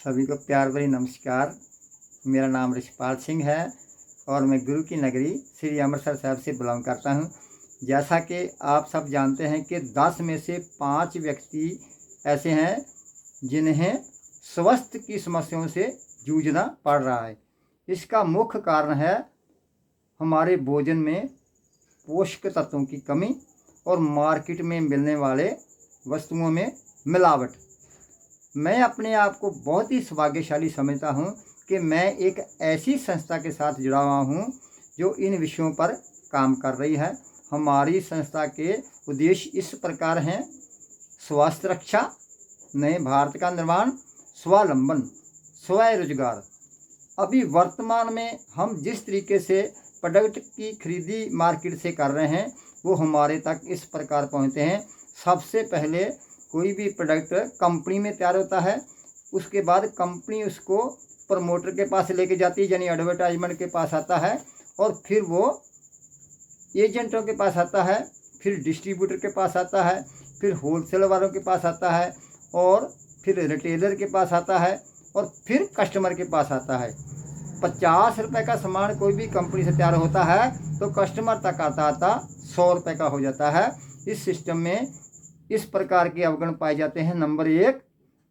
सभी को प्यार भरी नमस्कार। मेरा नाम ऋषपाल सिंह है और मैं गुरु की नगरी श्री अमृतसर साहिब से बिलोंग करता हूं। जैसा कि आप सब जानते हैं कि 10 में से 5 व्यक्ति ऐसे हैं जिन्हें स्वास्थ्य की समस्याओं से जूझना पड़ रहा है। इसका मुख्य कारण है हमारे भोजन में पोषक तत्वों की कमी और मार्केट में मिलने वाले वस्तुओं में मिलावट। मैं अपने आप को बहुत ही सौभाग्यशाली समझता हूं कि मैं एक ऐसी संस्था के साथ जुड़ा हुआ हूं जो इन विषयों पर काम कर रही है। हमारी संस्था के उद्देश्य इस प्रकार हैं: स्वास्थ्य रक्षा, नए भारत का निर्माण, स्वावलंबन, स्वरोजगार। अभी वर्तमान में हम जिस तरीके से प्रोडक्ट की खरीदी मार्केट से कर रहे हैं वो हमारे तक इस प्रकार पहुंचते हैं। सबसे पहले कोई भी प्रोडक्ट कंपनी में तैयार होता है, उसके बाद कंपनी उसको प्रमोटर के पास लेके जाती है, यानी एडवर्टाइजमेंट के पास आता है, और फिर वो एजेंटों के पास आता है, फिर डिस्ट्रीब्यूटर के पास आता है, फिर होलसेल वालों के पास आता है, और फिर रिटेलर के पास आता है, और फिर कस्टमर के पास आता है। 50 रुपये का सामान कोई भी कंपनी से तैयार होता है तो कस्टमर तक आता आता 100 रुपये का हो जाता है। इस सिस्टम में इस प्रकार के अवगुण पाए जाते हैं। नंबर 1,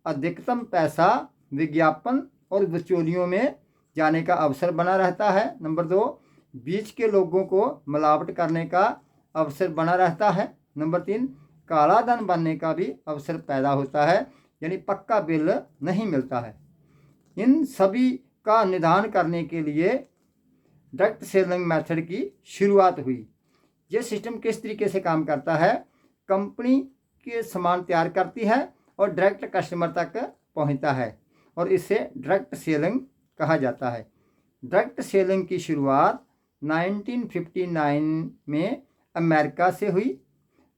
अधिकतम पैसा विज्ञापन और बिचौलियों में जाने का अवसर बना रहता है। नंबर 2, बीच के लोगों को मिलावट करने का अवसर बना रहता है। नंबर 3, काला धन बनने का भी अवसर पैदा होता है, यानी पक्का बिल नहीं मिलता है। इन सभी का निदान करने के लिए डायरेक्ट सेलिंग मेथड की शुरुआत हुई। ये सिस्टम किस तरीके से काम करता है? कंपनी के सामान तैयार करती है और डायरेक्ट कस्टमर तक पहुंचता है, और इसे डायरेक्ट सेलिंग कहा जाता है। डायरेक्ट सेलिंग की शुरुआत 1959 में अमेरिका से हुई।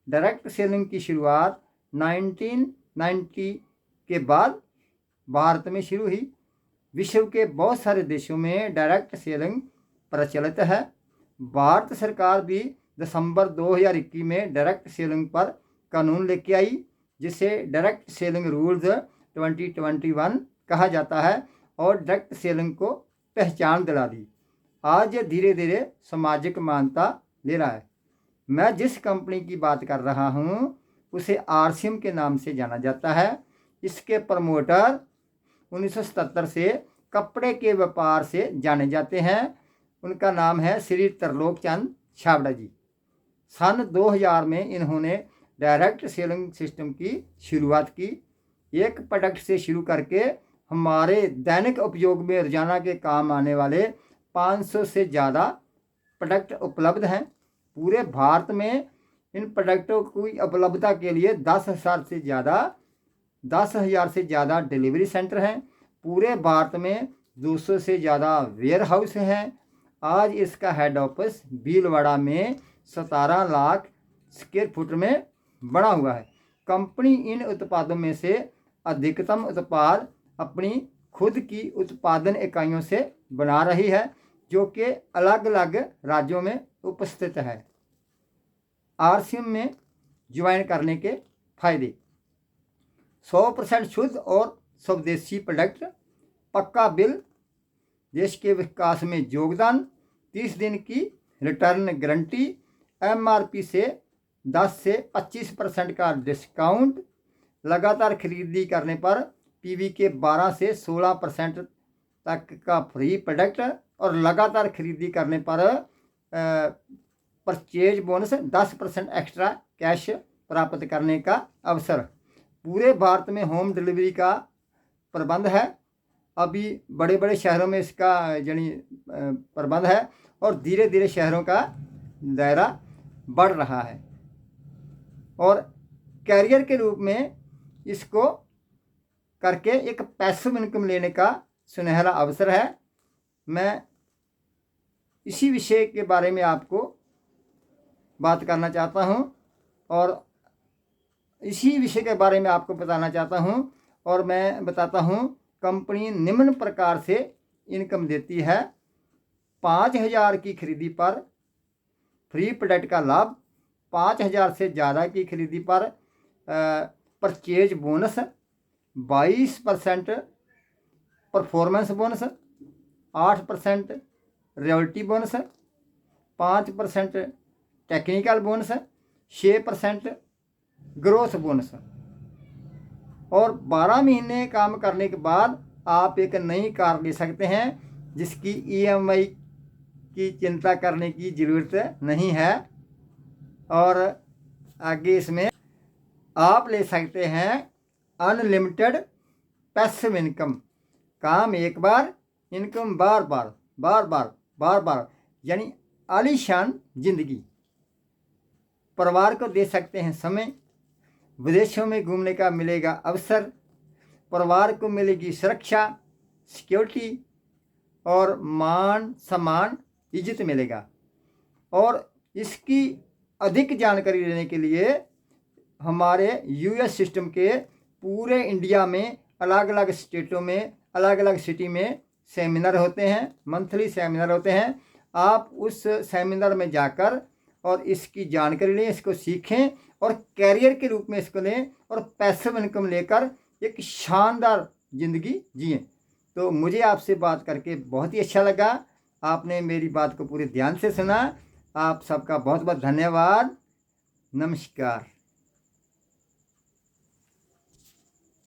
डायरेक्ट सेलिंग की शुरुआत 1990 के बाद भारत में शुरू हुई। विश्व के बहुत सारे देशों में डायरेक्ट सेलिंग प्रचलित है। भारत सरकार भी दिसंबर 2021 में डायरेक्ट सेलिंग पर कानून लेके आई, जिसे डायरेक्ट सेलिंग रूल्स 2021 कहा जाता है, और डायरेक्ट सेलिंग को पहचान दिला दी। आज ये धीरे धीरे सामाजिक मान्यता ले रहा है। मैं जिस कंपनी की बात कर रहा हूँ उसे RCM के नाम से जाना जाता है। इसके प्रमोटर 1977 से कपड़े के व्यापार से जाने जाते हैं। उनका नाम है श्री त्रिलोक चंद छाबड़ा जी। सन 2000 में इन्होंने डायरेक्ट सेलिंग सिस्टम की शुरुआत की। एक प्रोडक्ट से शुरू करके हमारे दैनिक उपयोग में रोजाना के काम आने वाले 500 से ज़्यादा प्रोडक्ट उपलब्ध हैं। पूरे भारत में इन प्रोडक्टों की उपलब्धता के लिए 10,000 से ज़्यादा डिलीवरी सेंटर हैं। पूरे भारत में 200 से ज़्यादा वेयर हाउस हैं। आज इसका हेड ऑफिस भीलवाड़ा में 17 लाख स्क्वायर फुट में बना हुआ है। कंपनी इन उत्पादों में से अधिकतम उत्पाद अपनी खुद की उत्पादन इकाइयों से बना रही है, जो कि अलग अलग राज्यों में उपस्थित है। RCM में ज्वाइन करने के फायदे: 100% शुद्ध और स्वदेशी प्रोडक्ट, पक्का बिल, देश के विकास में योगदान, 30 दिन की रिटर्न गारंटी, MRP से 10 से 25% का डिस्काउंट, लगातार खरीदी करने पर PV के 12 से 16% तक का फ्री प्रोडक्ट, और लगातार खरीदी करने पर परचेज बोनस 10% एक्स्ट्रा कैश प्राप्त करने का अवसर। पूरे भारत में होम डिलीवरी का प्रबंध है। अभी बड़े बड़े शहरों में इसका यानी प्रबंध है, और धीरे धीरे शहरों का दायरा बढ़ रहा है। और कैरियर के रूप में इसको करके एक पैसिव इनकम लेने का सुनहरा अवसर है। मैं इसी विषय के बारे में आपको बात करना चाहता हूँ, और इसी विषय के बारे में आपको बताना चाहता हूँ, और मैं बताता हूँ। कंपनी निम्न प्रकार से इनकम देती है: 5,000 की खरीदी पर फ्री प्रोडक्ट का लाभ, 5,000 से ज़्यादा की खरीदी पर purchase bonus, 22% performance bonus, 8% royalty bonus, 5% technical bonus, 6% growth bonus. और 12 महीने काम करने के बाद आप एक नई कार ले सकते हैं, जिसकी EMI की चिंता करने की ज़रूरत नहीं है। और आगे इसमें आप ले सकते हैं अनलिमिटेड पैसिव इनकम। काम एक बार, इनकम बार बार बार बार बार बार, यानी आलीशान जिंदगी। परिवार को दे सकते हैं समय, विदेशों में घूमने का मिलेगा अवसर, परिवार को मिलेगी सुरक्षा, सिक्योरिटी और मान सम्मान, इज्जत मिलेगा। और इसकी अधिक जानकारी लेने के लिए हमारे US सिस्टम के पूरे इंडिया में अलग अलग स्टेटों में अलग अलग सिटी में सेमिनार होते हैं, मंथली सेमिनार होते हैं। आप उस सेमिनार में जाकर और इसकी जानकारी लें, इसको सीखें और कैरियर के रूप में इसको लें और पैसिव इनकम लेकर एक शानदार ज़िंदगी जिएं। तो मुझे आपसे बात करके बहुत ही अच्छा लगा। आपने मेरी बात को पूरे ध्यान से सुना। आप सबका बहुत बहुत धन्यवाद। नमस्कार।